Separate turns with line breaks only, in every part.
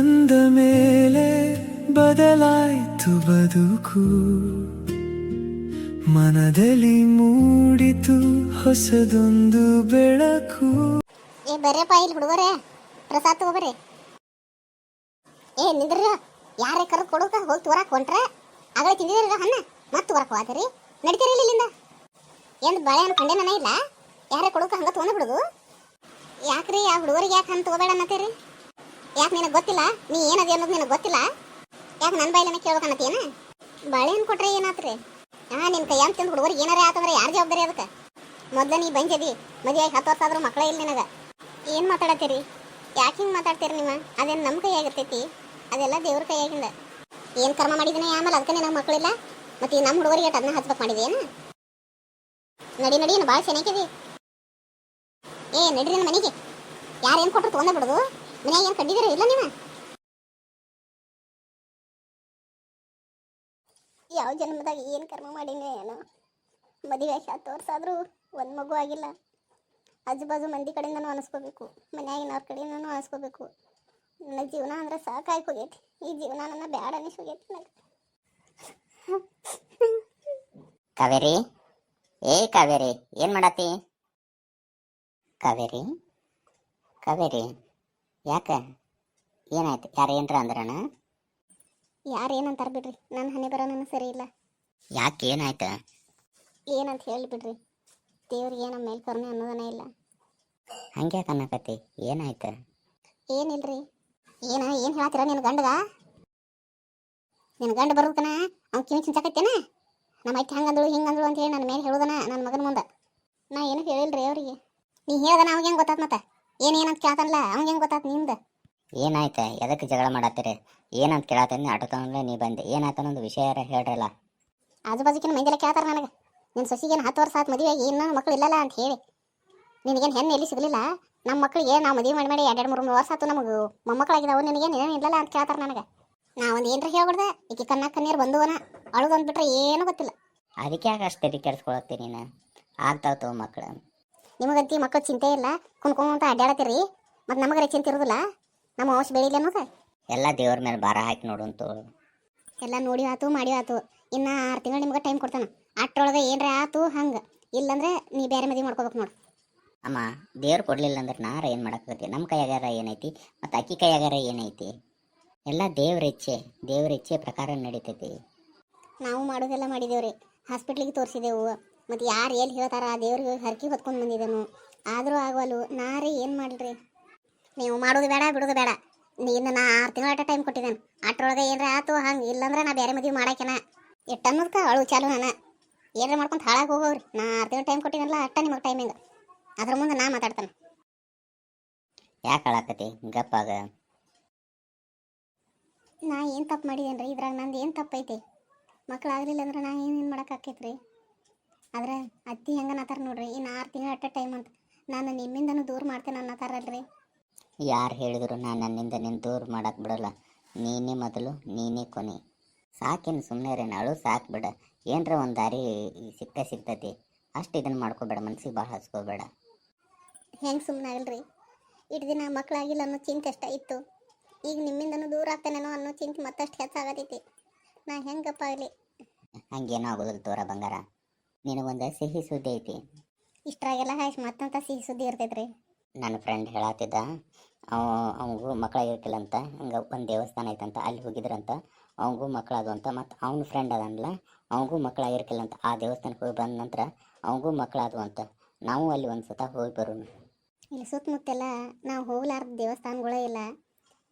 ಬಂದ ಮೇಲೆ ಬದಲಾಯಿತು ಬದುಕು, ಮನದಲ್ಲಿ ಮೂಡಿತು ಹೊಸದೊಂದು ಬೆಳಕು.
ಏ ಬರ್ರಪ್ಪ ಇಲ್ಲಿ ಹುಡುಗರೇ, ಪ್ರಸಾದ ತಗೋಬರ್ರಿ. ಏ ನಿಂದ್ರಿ, ಯಾರೇ ಕರೆದು ಕೊಡೋಕ ಹೋಗಿ ತೋರಾಕ್ ಹೊಂಟ್ರೆ ಆಗಲೇ ತಿಂದಿದ್ದೀರ ಹಣ್ಣ ಮತ್ತೆ ತೋರಾಕ್ ಹೋಗ್ತೀರಿ. ನಡಿತೀರಿ ಇಲ್ಲಿಂದ. ಏನು ಬಾಳೆಹಣ್ಣು ಕಂಡೇನ ಇಲ್ಲ, ಯಾರೇ ಕೊಡೋಕ ಹಂಗೆ ತೊಗೊಂಡು ಬಿಡುದು. ಯಾಕ್ರಿ ಆ ಹುಡುಗರಿಗೆ ಯಾಕೆ ಹಣ್ಣು ತಗೋಬೇಡ ಅನ್ನತ್ತೀರಿ? ಯಾಕೆ ನಿನಗೆ ಗೊತ್ತಿಲ್ಲ ನೀ ಏನದಿ ಅನ್ನೋದು ನಿನಗೆ ಗೊತ್ತಿಲ್ಲ? ಯಾಕೆ ನನ್ನ ಬಾಯಿಲನ್ನ ಕೇಳ್ಬೇಕನ್ನತ್ತೀನ? ಬಾಳೆಹಣ್ಣು ಕೊಟ್ರೆ ಏನಾತ್ರಿ? ನಿನ್ನ ಕೈಯಂತ ತಿಂದು ಹುಡುಗರಿಗೆ ಏನಾರೇ ಆತಂದ್ರೆ ಯಾರು ಜವಾಬ್ದಾರಿ ಅದಕ್ಕೆ? ಮೊದಲು ನೀ ಬಂಜದಿ, ಮದುವೆ 10 ವರ್ಷ ಆದ್ರೂ ಮಕ್ಕಳೇ ಇಲ್ಲ ನಿನಗೆ. ಏನು ಮಾತಾಡತ್ತೀರಿ? ಯಾಕೆ ಹಿಂಗೆ ಮಾತಾಡ್ತೀರಿ ನೀವು? ಅದೇನು ನಮ್ಮ ಕೈಯಾಗಿರ್ತೈತಿ, ಅದೆಲ್ಲ ದೇವ್ರ ಕೈಯಾಗಿಂದ. ಏನು ಕರ್ಮ ಮಾಡಿದ್ದೀನಿ ಆಮೇಲೆ ಅದಕ್ಕೆ ನಿನಗೆ ಮಕ್ಕಳಿಲ್ಲ, ಮತ್ತು ಈ ನಮ್ಮ ಹುಡುಗರಿಗೆ ಅದನ್ನ ಹಚ್ಬೇಕು ಮಾಡಿದೇನು? ನಡಿ ನಡಿ, ಏನು ಭಾಳ ಚೆನ್ನಾಗಿದಿ. ಏ ನಡ್ರಿ ನನ್ನ ಮನೆಗೆ. ಯಾರು ಏನು ಕೊಟ್ಟರು ತೊಗೊಂಡೇ ಬಿಡೋದು. ಮನ್ಯಾಗ ಏನು ಕಡ್ಡಿದ್ದೀರ ಇಲ್ಲ ನೀವು? ಯಾವ ಜನ್ಮದಾಗ ಏನು ಕರ್ಮ ಮಾಡೀನಿ ಏನೋ, ಮದುವೆ 10 ವರ್ಷ ಆದರೂ ಒಂದು ಮಗು ಆಗಿಲ್ಲ. ಆಜು ಬಾಜು ಮಂದಿ ಕಡೆಯಿಂದನೂ ಅನಿಸ್ಕೋಬೇಕು, ಮನ್ಯಾಗಿನವ್ರ ಕಡೆಯಿಂದನೂ ಅನಿಸ್ಕೋಬೇಕು. ನನ್ನ ಜೀವನ ಅಂದ್ರೆ ಸಾಕಾಗಿ ಹೋಗೈತಿ. ಈ ಜೀವನ ನನ್ನ ಬ್ಯಾಡ ಅನಿಸ್ ಹೋಗೈತಿ ನನಗೆ.
ಕಾವೇರಿ, ಏ ಕಾವೇರಿ, ಏನು ಮಾಡತ್ತಿ? ಕಾವೇರಿ ಕಾವೇರಿ, ಯಾಕೆ ಏನಾಯ್ತು? ಯಾರು ಏನರ ಅಂದ್ರಣ?
ಯಾರು ಏನಂತಾರೆ ಬಿಡ್ರಿ, ನನ್ನ ಹಣೆ ಬರೋ ನನ್ನ ಸರಿ ಇಲ್ಲ.
ಯಾಕೆ ಏನಾಯ್ತು?
ಏನಂತ ಹೇಳಿಬಿಡ್ರಿ, ದೇವ್ರಿಗೆ ನಮ್ಮ ಮೇಲೆ ಕರುಣೆ ಅನ್ನೋದನೇ ಇಲ್ಲ.
ಹಂಗೆ ಅನ್ನಕತ್ತಿ, ಏನಾಯ್ತು?
ಏನಿಲ್ರಿ. ಏನು ಹೇಳತ್ತೀರ ನಿನ್ನ ಗಂಡಗ? ನಿನ್ನ ಗಂಡ ಬರೋದಕ್ಕನ ಅವ್ನು ಕಿವಿ ಚಿಂಚಾಕತ್ತೇನ? ನಮ್ಮ ಅಯ್ತಿ ಹಂಗಂದಳು ಹಿಂಗಂದಳು ಅಂತ ಹೇಳಿ ನನ್ನ ಮೇಲೆ ಹೇಳೋದನ ನನ್ನ ಮಗನ ಮುಂದೆ. ನಾ ಏನು ಹೇಳಿಲ್ರಿ ಅವರಿಗೆ. ನೀ ಹೇಳ್ದನ ಅವಾಗ ಹೆಂಗೆ ಗೊತ್ತಾತ್? ಮತ್ತೆ ಏನಂತ ಕೇಳ್ತಾನಲ್ಲ ಅವಾಗ ಹೆಂಗೆ ಗೊತ್ತಾತ್ ನಿಂದ?
ಏನಾಯ್ತು? ಎದಕ್ಕೆ ಜಗಳ ಮಾಡತ್ತೀರಿ? ಏನಂತ ಕೇಳತ್ತೀನಿ ಆಟೋ ತಗೊಂಡ್ರೆ ನೀ ಬಂದೆ, ಏನಾಯ್ತು ಅನ್ನೊಂದು ವಿಷಯ ಹೇಳ್ರಲ್ಲ.
ಆಜು ಬಾಜುಕಿನ ಮಂದಿಲ್ಲ ಕೇಳ್ತಾರೆ ನನಗೆ, ನಿನ್ನ ಸೊಸಿಗೇನು 10 ವರ್ಷ ಆತು ಮದುವೆಯಾಗಿ ಇನ್ನೂ ಮಕ್ಕಳು ಇಲ್ಲಲ್ಲ ಅಂತ ಹೇಳಿ. ನಿನಗೇನು ಹೆಣ್ಣು ಎಲ್ಲಿ ಸಿಗಲಿಲ್ಲ? ನಮ್ಮ ಮಕ್ಕಳಿಗೆ ನಾವು ಮದುವೆ ಮಾಡಿ 2-3 ವರ್ಷ ಆಯ್ತು, ನಮಗೆ ಮೊಮ್ಮಕ್ಕಳಾಗಿದ್ದಾವೆ, ನಿನಗೇನು ಏನು ಇಲ್ಲಲ್ಲ ಅಂತ ಕೇಳ್ತಾರೆ ನನಗೆ. ನಾ ಒಂದು ಏನರ ಹೇಳ್ಬಿಡ್ದೆ, ಈಕೆ ಕಣ್ಣೀರು ಬಂದುವನ ಅಳುದು ಅಂದ್ಬಿಟ್ರೆ ಏನೂ ಗೊತ್ತಿಲ್ಲ.
ಅದಕ್ಕೆ ಯಾಕೆ ಅಷ್ಟು ತಲೆ ಕೆಡಿಸ್ಕೊಳತ್ತೀನಿ ನೀನು? ಆಗ್ತಾವ ಮಕ್ಕಳು.
ನಿಮಗಂತಿ ಮಕ್ಕಳು ಚಿಂತೆ ಇಲ್ಲ, ಕುಣ್ಕೊಂತ ಅಡ್ಡಾಡತ್ತೀರಿ, ಮತ್ತು ನಮಗರೆ ಚಿಂತೆ ಇರೋದಿಲ್ಲ ನಮ್ಮ ವಂಶ ಬೆಳೀಲಿ ಅನ್ನೋದು.
ಎಲ್ಲ ದೇವ್ರ ಮೇಲೆ ಭಾರ ಹಾಕಿ ನೋಡುವಂತು.
ಎಲ್ಲ ನೋಡಿ ಆತು ಮಾಡಿ ಆತು, ಇನ್ನು 6 ತಿಂಗಳು ನಿಮ್ಗೆ ಟೈಮ್ ಕೊಡ್ತಾನೆ. ಅಷ್ಟರೊಳಗೆ ಏನರ ಆತು ಹಂಗೆ, ಇಲ್ಲಂದ್ರೆ ನೀ ಬೇರೆ ಮದುವೆ ಮಾಡ್ಕೋಬೇಕು ನೋಡು.
ಅಮ್ಮ, ದೇವ್ರು ಕೊಡಲಿಲ್ಲ ಅಂದ್ರೆ ನಾರ ಏನು ಮಾಡೋಕ್ಕಾಗತ್ತೆ? ನಮ್ಮ ಕೈಯಾಗಾರ ಏನೈತಿ ಮತ್ತು ಅಕ್ಕಿ ಕೈಯಾಗಾರ ಏನೈತಿ? ಎಲ್ಲ ದೇವ್ರ ಇಚ್ಛೆ ಪ್ರಕಾರ ನಡೀತೈತಿ.
ನಾವು ಮಾಡೋದೆಲ್ಲ ಮಾಡಿದೇವ್ರಿ, ಹಾಸ್ಪಿಟ್ಲಿಗೆ ತೋರಿಸಿದೆವು, ಮತ್ತು ಯಾರು ಎಲ್ಲಿ ಹೇಳ್ತಾರ ಆ ದೇವ್ರಿಗೆ ಹರಕಿ ಹೊತ್ಕೊಂಡು ಬಂದಿದ್ದೇನು, ಆದರೂ ಆಗವಲ್ಲು. ನಾರೇ ಏನು ಮಾಡಿರಿ? ನೀವು ಮಾಡೋದು ಬೇಡ ಬಿಡೋದು ಬೇಡ. ಇನ್ನು ನಾ 6 ತಿಂಗಳ ಟೈಮ್ ಕೊಟ್ಟಿದ್ದೇನೆ, ಅಷ್ಟರೊಳಗೆ ಏನರ ಆತು ಹಂಗೆ, ಇಲ್ಲಂದ್ರೆ ನಾ ಬೇರೆ ಮದುವೆ ಮಾಡಾಕೆನ ಎಷ್ಟು ಅನ್ನೋದಕ್ಕೆ ಅಳು ಚಾಲು. ನಾನು ಏನಾರ ಮಾಡ್ಕೊಂಡು ಹಾಳಾಗಿ ಹೋಗೋವ್ರಿ. ನಾ 6 ತಿಂಗಳ ಟೈಮ್ ಕೊಟ್ಟಿದ್ದಲ್ಲ, ಅಷ್ಟ ನಿಮಗೆ ಟೈಮಿಂಗ್. ಅದ್ರ ಮುಂದೆ ನಾ ಮಾತಾಡ್ತಾನೆ.
ಯಾಕೆ ಹಾಳಾಕತಿ? ಗಪ್ಪಾಗ.
ನಾ ಏನು ತಪ್ಪು ಮಾಡಿದ್ದೇನೆ ರೀ ಇದ್ರಾಗ? ನಂದು ಏನು ತಪ್ಪೈತಿ? ಮಕ್ಳು ಆಗಲಿಲ್ಲ ಅಂದ್ರೆ ನಾ ಏನೇನು ಮಾಡೋಕ್ಕಾಕೈತ್ರಿ? ಆದ್ರೆ ಅತ್ತಿ ಹೆಂಗೆ ಅನ್ನತ್ತಾರ ನೋಡ್ರಿ, ಇನ್ನು 6 ತಿಂಗಳ ಟೈಮ್ ಅಂತ. ನಾನು ನಿಮ್ಮಿಂದನೂ ದೂರ ಮಾಡ್ತೇನೆ ಅನ್ನತ್ತಾರಲ್ರಿ.
ಯಾರು ಹೇಳಿದ್ರು ನಾನು ನನ್ನಿಂದ ನೀನು ದೂರ ಮಾಡಕ್ಕೆ ಬಿಡೋಲ್ಲ. ನೀನೇ ಮೊದಲು, ನೀನೇ ಕೊನೆ. ಸಾಕೇನು ಸುಮ್ಮನೆ ರೀ, ನಾಳು ಸಾಕು ಬಿಡ. ಏನರ ಒಂದು ದಾರಿ ಸಿಗ್ತೈತಿ. ಅಷ್ಟು ಇದನ್ನು ಮಾಡ್ಕೋಬೇಡ, ಮನ್ಸಿಗೆ ಭಾಳ ಹಚ್ಕೋಬೇಡ.
ಹೆಂಗೆ ಸುಮ್ಮನೆ ಆಗಲ್ರಿ? ಇಟ್ಟು ದಿನ ಮಕ್ಕಳಾಗಿಲ್ಲ ಅನ್ನೋ ಚಿಂತೆ ಅಷ್ಟ ಇತ್ತು, ಈಗ ನಿಮ್ಮಿಂದನೂ ದೂರ ಆಗ್ತೇನೇನೋ ಅನ್ನೋ ಚಿಂತೆ ಮತ್ತಷ್ಟು ಹೆಚ್ಚಾಗತೈತಿ. ನಾ ಹೆಂಗಪ್ಪ ಆಗಲಿ?
ಹಂಗೇನೋ ಆಗೋದಿಲ್ಲ ತೋರ ಬಂಗಾರ. ನಿನಗೊಂದು ಸಿಹಿ ಸುದ್ದಿ ಐತಿ.
ಇಷ್ಟರಾಗೆಲ್ಲ ಮತ್ತಂತ ಸಿಹಿ ಸುದ್ದಿ ಇರ್ತೈತ್ರಿ.
ನನ್ನ ಫ್ರೆಂಡ್ ಹೇಳತ್ತಿದ್ದ, ಅವನಿಗೂ ಮಕ್ಕಳಾಗಿರ್ಕಿಲ್ಲ ಅಂತ. ಹಂಗೆ ಒಂದು ದೇವಸ್ಥಾನ ಐತಂತ, ಅಲ್ಲಿ ಹೋಗಿದ್ರಂತ. ಅವನಿಗೂ ಮಕ್ಕಳಾದು ಅಂತ. ಮತ್ತು ಅವ್ನ ಫ್ರೆಂಡ್ ಅದನ್ನಲ್ಲ, ಅವನಿಗೂ ಮಕ್ಕಳಾಗಿರ್ಕಿಲ್ಲ ಅಂತ. ಆ ದೇವಸ್ಥಾನಕ್ಕೆ ಹೋಗಿ ಬಂದ ನಂತರ ಅವನಿಗೂ ಮಕ್ಕಳಾದವು ಅಂತ. ನಾವು ಅಲ್ಲಿ ಒಂದು ಸತ ಹೋಗಿ ಬರೋಣ.
ಇಲ್ಲಿ ಸುತ್ತಮುತ್ತೆಲ್ಲ ನಾವು ಹೋಗ್ಲಾರ್ದ ದೇವಸ್ಥಾನಗಳೇ ಇಲ್ಲ.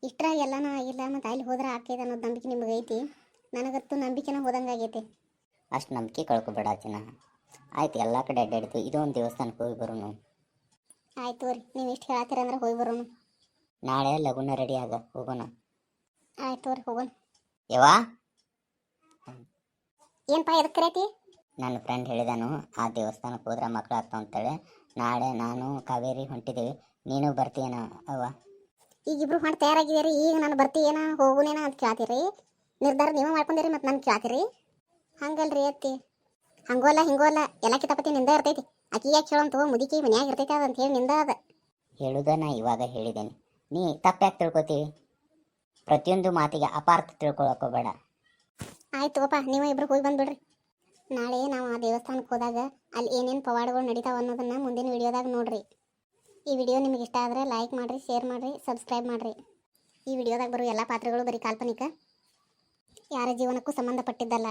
ಇಷ್ಟರಾಗೆಲ್ಲನೂ ಆಗಿಲ್ಲ, ಮತ್ತು ಅಲ್ಲಿ ಹೋದ್ರೆ ಆಕೈತೆ ಅನ್ನೋದು ನಂಬಿಕೆ ನಿಮಗೆ ಐತಿ. ನನಗಂತೂ ನಂಬಿಕೆನ ಹೋದಂಗೆ ಆಗೈತಿ.
ಅಷ್ಟು ನಂಬಿಕೆ ಕಳ್ಕೊಬೇಡ ಚಿನ್ನ. ಆಯ್ತು, ಎಲ್ಲ ಕಡೆ ಅಡ್ಡಾಡಿತು, ಇದೊಂದು ದೇವಸ್ಥಾನಕ್ಕೆ ಹೋಗಿ ಬರೋಣ.
ಆಯ್ತು ರೀ, ನೀವು ಇಷ್ಟು ಹೇಳತ್ತೀರ ಅಂದ್ರೆ ಹೋಗಿ ಬರೋಣ.
ನಾಳೆ ಲಗುನ ರೆಡಿ ಆಗ ಹೋಗೋಣ.
ಆಯ್ತು ರೀ, ಹೋಗೋಣ.
ಯವ್ವಾ,
ಏನಪ್ಪ ಎದಕ್ಕೆ ಕರೆಯತಿ?
ನನ್ನ ಫ್ರೆಂಡ್ ಹೇಳಿದಾನು, ಆ ದೇವಸ್ಥಾನಕ್ಕೆ ಹೋದ್ರೆ ಮಕ್ಕಳಾಗ್ತಾವ ಅಂತೇಳಿ. ನಾಳೆ ನಾನು ಕಾವೇರಿ ಹೊಂಟಿದ್ದೀವಿ, ನೀನು ಬರ್ತೀಯನ ಅವ್ವ?
ಈಗಿಬ್ರು ಹೊಂಟು ತಯಾರಾಗಿದ್ದೀರಿ, ಈಗ ನಾನು ಬರ್ತೀಯೇನ ಹೋಗುನೇನ ಅಂತ ಕೇಳ್ತೀರಿ? ನಿರ್ಧಾರ ನೀವು ಮಾಡ್ಕೊಂಡಿರಿ, ಮತ್ತು ನಾನು ಕೇಳ್ತೀರಿ? ಹಂಗಲ್ರಿ ಅತ್ತಿ, ಹಂಗೋಲ್ಲ ಹಿಂಗೋಲ್ಲ, ಎಲ್ಲ ಕಿತಾಪತಿ ನಿಂದ ಇರ್ತೈತಿ. ಅಕ್ಕಿ ಯಾಕೆ ಹೇಳಂತು, ಮುದುಕಿ ಮನ್ಯಾಗ ಇರ್ತೈತೆ ಅದಂತ ಹೇಳಿ ನಿಂದ ಅದ
ಹೇಳುದ. ನಾ ಇವಾಗ ಹೇಳಿದ್ದೇನೆ, ನೀ ತಪ್ಪ್ಯಾಕೆ ತಿಳ್ಕೊತೀವಿ? ಪ್ರತಿಯೊಂದು ಮಾತಿಗೆ ಅಪಾರ್ಥ ತಿಳ್ಕೊಳಕ್ ಹೋಗ್ಬೇಡ.
ಆಯ್ತು ತಗೋಪ್ಪ, ನೀವು ಇಬ್ರು ಹೋಗಿ ಬಂದ್ಬಿಡ್ರಿ. ನಾಳೆ ನಾವು ಆ ದೇವಸ್ಥಾನಕ್ಕೆ ಹೋದಾಗ ಅಲ್ಲಿ ಏನೇನು ಪವಾಡಗಳು ನಡೀತಾವ ಅನ್ನೋದನ್ನ ಮುಂದಿನ ವಿಡಿಯೋದಾಗ ನೋಡ್ರಿ. ಈ ವಿಡಿಯೋ ನಿಮಗೆ ಇಷ್ಟ ಆದರೆ ಲೈಕ್ ಮಾಡಿರಿ, ಶೇರ್ ಮಾಡಿರಿ, ಸಬ್ಸ್ಕ್ರೈಬ್ ಮಾಡಿರಿ. ಈ ವಿಡಿಯೋದಾಗ ಬರೋ ಎಲ್ಲ ಪಾತ್ರಗಳು ಬರೀ ಕಾಲ್ಪನಿಕ, ಯಾರ ಜೀವನಕ್ಕೂ ಸಂಬಂಧಪಟ್ಟಿದ್ದಲ್ಲ.